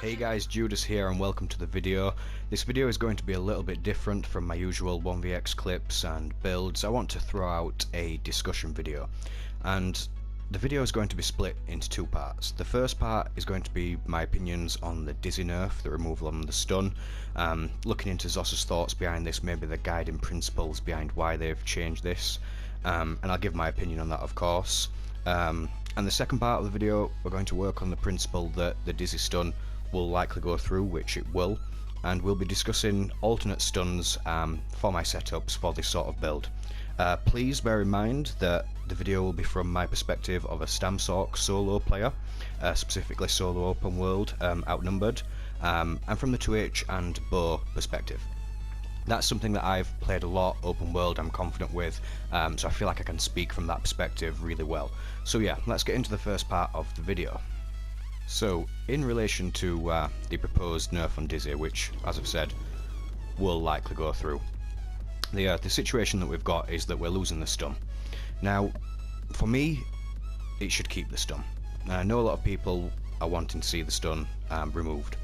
Hey guys, Judas here and welcome to the video. This video is going to be a little bit different from my usual 1vx clips and builds. I want to throw out a discussion video, and the video is going to be split into two parts. The first part is going to be my opinions on the Dizzy nerf, the removal of the stun, looking into Zos's thoughts behind this, maybe the guiding principles behind why they've changed this, and I'll give my opinion on that, of course. And the second part of the video, we're going to work on the principle that the Dizzy stun will likely go through, which it will, and we'll be discussing alternate stuns for my setups for this sort of build. Please bear in mind that the video will be from my perspective of a StamSorc solo player, specifically solo open world, outnumbered, and from the 2H and bow perspective. That's something that I've played a lot, open world, I'm confident with, so I feel like I can speak from that perspective really well. So yeah, let's get into the first part of the video. So, in relation to the proposed nerf on Dizzy, which, as I've said, will likely go through, the situation that we've got is that we're losing the stun. Now, for me, it should keep the stun. I know a lot of people are wanting to see the stun removed.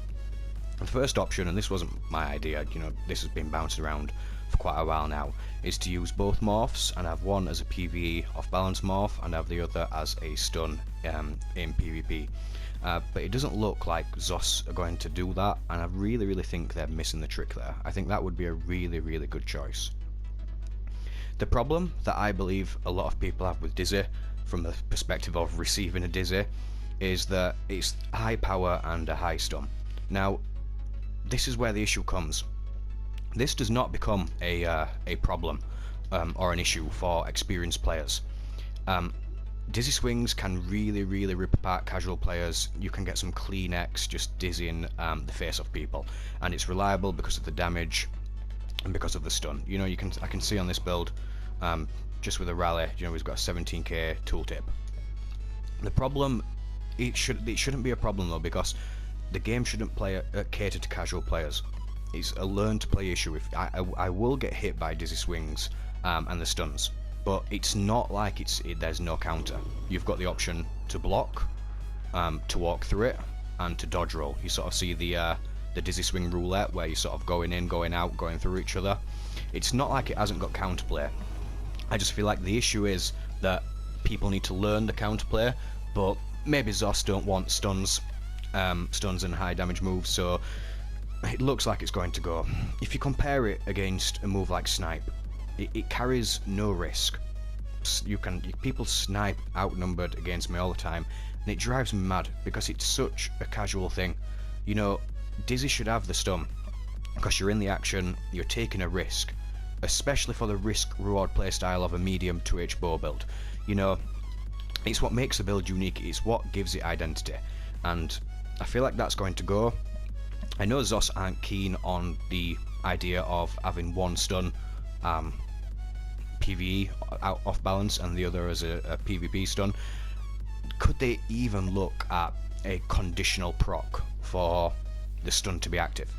The first option, and this wasn't my idea, you know, this has been bounced around for quite a while now, is to use both morphs and have one as a PvE off balance morph and have the other as a stun in PvP. But it doesn't look like Zos are going to do that, and I really think they're missing the trick there. I think that would be a really good choice. The problem that I believe a lot of people have with Dizzy, from the perspective of receiving a Dizzy, is that it's high power and a high stun. Now, this is where the issue comes. This does not become a problem or an issue for experienced players. Dizzy swings can really rip apart casual players. You can get some clean X just dizzying the face off people, and it's reliable because of the damage and because of the stun. You know, I can see on this build, just with a rally, you know, he's got a 17k tooltip. The problem, it shouldn't be a problem though, because the game shouldn't cater to casual players. It's a learn to play issue. If I will get hit by Dizzy swings and the stuns, but it's not like there's no counter. You've got the option to block, to walk through it, and to dodge roll. You sort of see the Dizzy swing roulette, where you're sort of going in, going out, going through each other. It's not like it hasn't got counterplay. I just feel like the issue is that people need to learn the counterplay, but maybe Zos don't want stuns and high damage moves, so it looks like it's going to go. If you compare it against a move like Snipe, it carries no risk. People snipe outnumbered against me all the time, and it drives me mad because it's such a casual thing. You know, Dizzy should have the stun because you're in the action, you're taking a risk, especially for the risk-reward playstyle of a medium 2H bow build. You know, it's what makes the build unique, it's what gives it identity, and I feel like that's going to go. I know Zos aren't keen on the idea of having one stun PvE out off balance and the other as a PvP stun. Could they even look at a conditional proc for the stun to be active,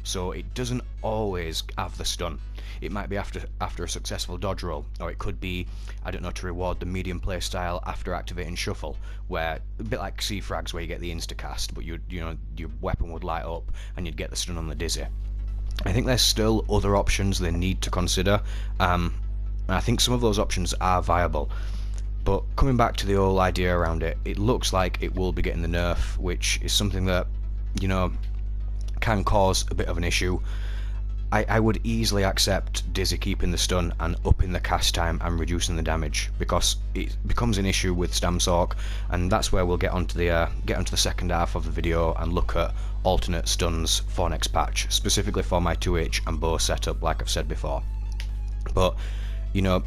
so it doesn't always have the stun? It might be after a successful dodge roll, or it could be, I don't know, to reward the medium playstyle after activating shuffle, where a bit like C-frags where you get the insta-cast, but you know, your weapon would light up and you'd get the stun on the Dizzy. I think there's still other options they need to consider. I think some of those options are viable, but coming back to the whole idea around it, it looks like it will be getting the nerf, which is something that, you know, can cause a bit of an issue. I would easily accept Dizzy keeping the stun and upping the cast time and reducing the damage, because it becomes an issue with StamSorc, and that's where we'll get onto the second half of the video and look at alternate stuns for next patch, specifically for my 2H and bow setup, like I've said before. But you know,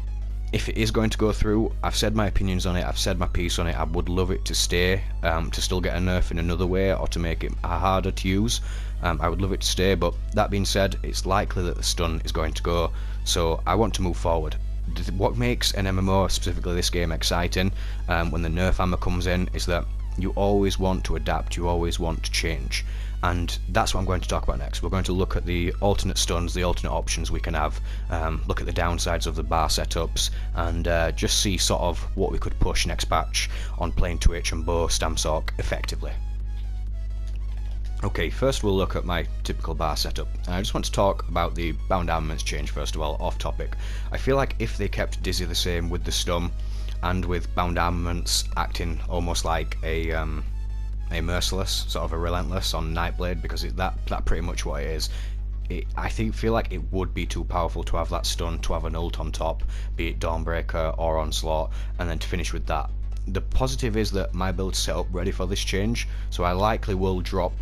if it is going to go through, I've said my opinions on it, I've said my piece on it. I would love it to stay, to still get a nerf in another way, or to make it harder to use. I would love it to stay, but that being said, it's likely that the stun is going to go, so I want to move forward. What makes an MMO, specifically this game, exciting when the nerf hammer comes in, is that you always want to adapt, you always want to change, and that's what I'm going to talk about next. We're going to look at the alternate stuns, the alternate options we can have, look at the downsides of the bar setups, and just see sort of what we could push next patch on playing Twitch and bow StamSorc effectively. Okay, first we'll look at my typical bar setup. And I just want to talk about the bound armaments change first of all, off topic. I feel like if they kept Dizzy the same with the stun, and with bound armaments acting almost like a merciless, sort of a relentless on Nightblade, because that pretty much what it is. I feel like it would be too powerful to have that stun, to have an ult on top, be it Dawnbreaker or Onslaught, and then to finish with that. The positive is that my build's set up ready for this change, so I likely will drop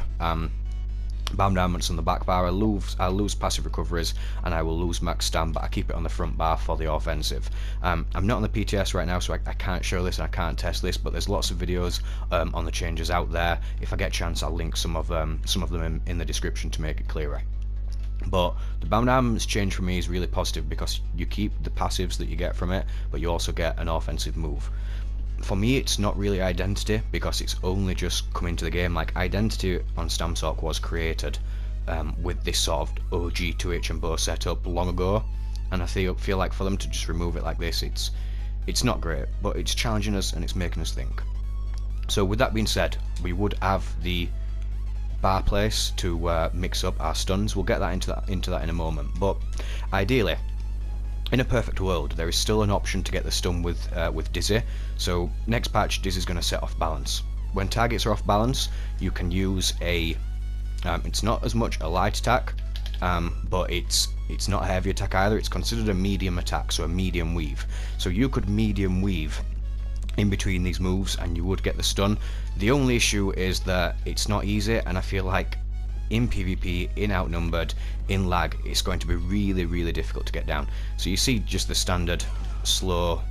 bound armaments on the back bar. I'll lose passive recoveries, and I will lose max stam, but I keep it on the front bar for the offensive. I'm not on the PTS right now, so I can't show this and I can't test this, but there's lots of videos on the changes out there. If I get a chance, I'll link some of them in the description to make it clearer. But the bound armaments change for me is really positive because you keep the passives that you get from it, but you also get an offensive move. For me, it's not really Identity because it's only just come into the game. Like, Identity on StamSorc was created with this sort of OG 2H and bow setup long ago, and I feel like for them to just remove it like this, it's not great, but it's challenging us and it's making us think. So with that being said, we would have the bar place to mix up our stuns. We'll get that into that in a moment, but ideally, in a perfect world, there is still an option to get the stun with Dizzy. So next patch, Dizzy's going to set off balance. When targets are off balance, you can use a it's not as much a light attack, but it's not a heavy attack either. It's considered a medium attack, so a medium weave. So you could medium weave in between these moves and you would get the stun. The only issue is that it's not easy, and I feel like in PvP, in outnumbered, in lag, it's going to be really difficult to get down. So you see just the standard slow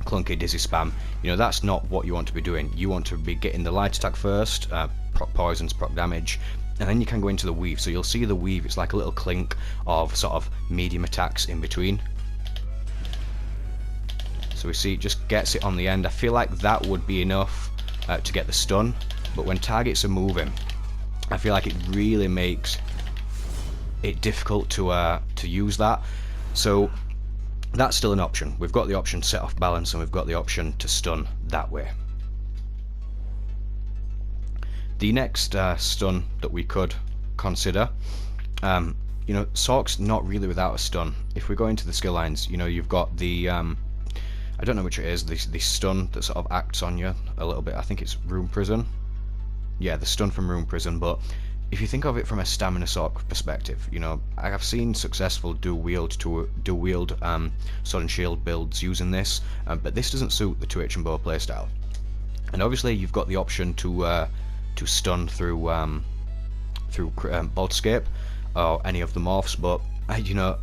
clunky Dizzy spam. You know, that's not what you want to be doing. You want to be getting the light attack first, proc poisons, proc damage, and then you can go into the weave. So you'll see the weave, it's like a little clink of sort of medium attacks in between. So we see it just gets it on the end. I feel like that would be enough to get the stun, but when targets are moving, I feel like it really makes it difficult to use that. So that's still an option. We've got the option to set off balance, and we've got the option to stun that way. The next stun that we could consider, you know, Sorc's not really without a stun. If we go into the skill lines, you know, you've got the I don't know which it is, the stun that sort of acts on you a little bit. I think it's Room Prison. Yeah, the stun from Room Prison. But if you think of it from a stamina Sorc perspective, you know, I have seen successful dual wield Sword and Shield builds using this, but this doesn't suit the 2H and bow playstyle. And obviously you've got the option to stun through Bolt Escape or any of the morphs, but you know,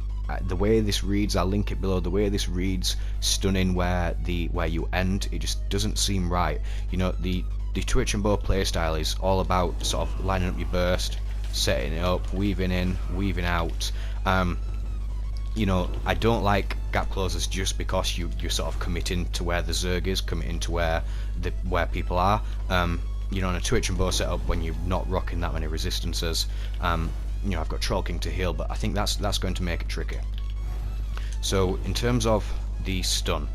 the way this reads, I'll link it below, the way this reads stunning where you end, it just doesn't seem right. You know, the 2H and bow playstyle is all about sort of lining up your burst, setting it up, weaving in, weaving out. You know, I don't like gap closers just because you're sort of committing to where the Zerg is, committing to where people are. You know, on a 2H and bow setup, when you're not rocking that many resistances, you know, I've got Troll King to heal, but I think that's going to make it tricky. So in terms of the stun,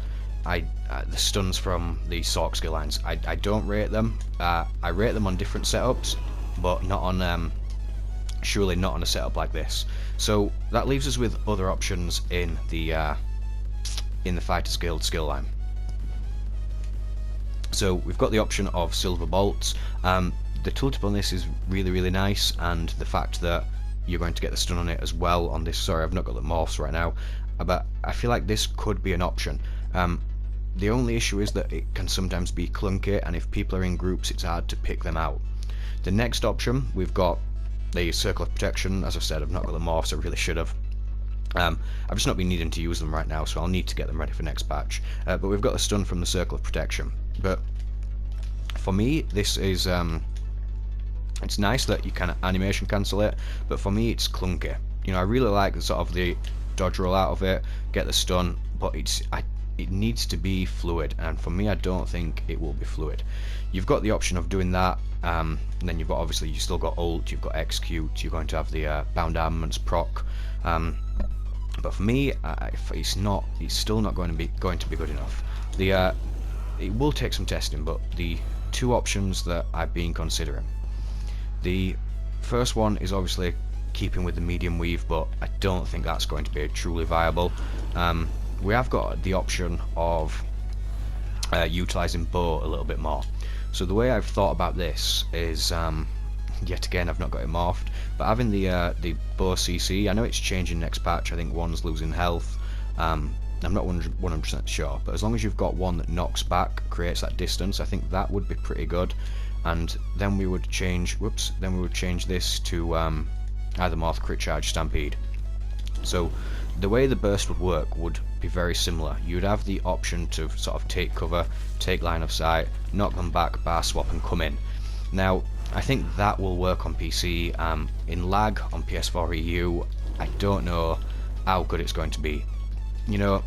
the stuns from the Sorc skill lines, I don't rate them. I rate them on different setups, but not on surely not on a setup like this. So that leaves us with other options in the Fighters Guild skill line. So we've got the option of Silver Bolts. The tooltip on this is really nice, and the fact that you're going to get the stun on it as well on this. Sorry, I've not got the morphs right now, but I feel like this could be an option. The only issue is that it can sometimes be clunky, and if people are in groups, it's hard to pick them out. The next option, we've got the Circle of Protection. As I said, I've not got the morphs, I really should have. I've just not been needing to use them right now, so I'll need to get them ready for next patch. But we've got the stun from the Circle of Protection. But for me, this is it's nice that you can animation cancel it, but for me it's clunky. You know, I really like the sort of the dodge roll out of it, get the stun, but it needs to be fluid, and for me I don't think it will be fluid. You've got the option of doing that, and then you've got, obviously you still got ult, you've got execute, you're going to have the bound armaments proc, but for me it's still not going to be good enough. It will take some testing, but the two options that I've been considering, the first one is obviously keeping with the medium weave, but I don't think that's going to be truly viable. We have got the option of utilizing bow a little bit more. So the way I've thought about this is, yet again I've not got it morphed, but having the bow CC, I know it's changing next patch, I think one's losing health, I'm not 100% sure, but as long as you've got one that knocks back, creates that distance, I think that would be pretty good. And then we would change, this to either Morph, Crit Charge, Stampede. So the way the burst would work would be very similar. You'd have the option to sort of take cover, take line of sight, knock them back, bar swap and come in. Now I think that will work on PC. In lag on PS4 EU, I don't know how good it's going to be. You know,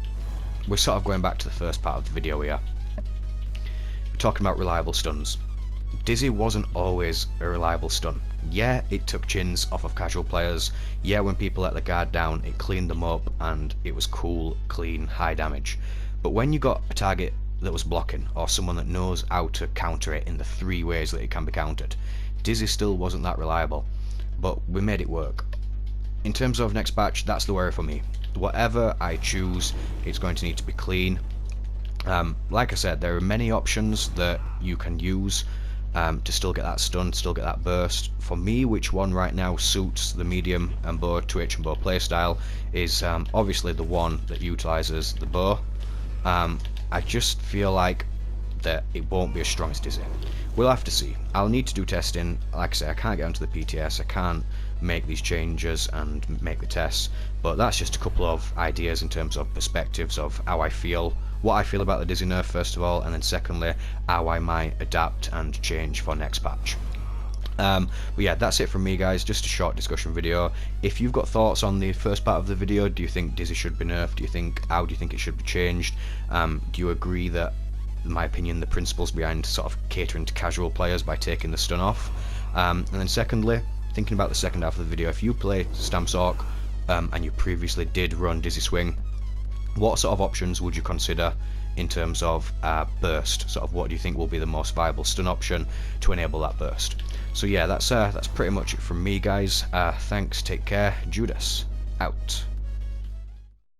we're sort of going back to the first part of the video here. We're talking about reliable stuns. Dizzy wasn't always a reliable stun. Yeah, it took chins off of casual players. Yeah, when people let the guard down, it cleaned them up and it was cool, clean, high damage. But when you got a target that was blocking, or someone that knows how to counter it in the 3 ways that it can be countered, Dizzy still wasn't that reliable. But we made it work. In terms of next patch, that's the worry for me. Whatever I choose, it's going to need to be clean. Like I said, there are many options that you can use to still get that stun, still get that burst. For me, which one right now suits the medium and bow twitch and bow playstyle is obviously the one that utilizes the bow. I just feel like that it won't be as strong as Dizzy. We'll have to see. I'll need to do testing. Like I say, I can't get onto the PTS, I can't make these changes and make the tests, but that's just a couple of ideas in terms of perspectives of how I feel, what I feel about the Dizzy nerf first of all, and then secondly how I might adapt and change for next patch. But yeah, that's it from me guys, just a short discussion video. If you've got thoughts on the first part of the video, do you think Dizzy should be nerfed, how do you think it should be changed, do you agree that, in my opinion, the principles behind sort of catering to casual players by taking the stun off, and then secondly, thinking about the second half of the video, if you play StamSorc and you previously did run Dizzy Swing, what sort of options would you consider in terms of burst? Sort of what do you think will be the most viable stun option to enable that burst? So yeah, that's pretty much it from me guys. Thanks, take care, Judas, out.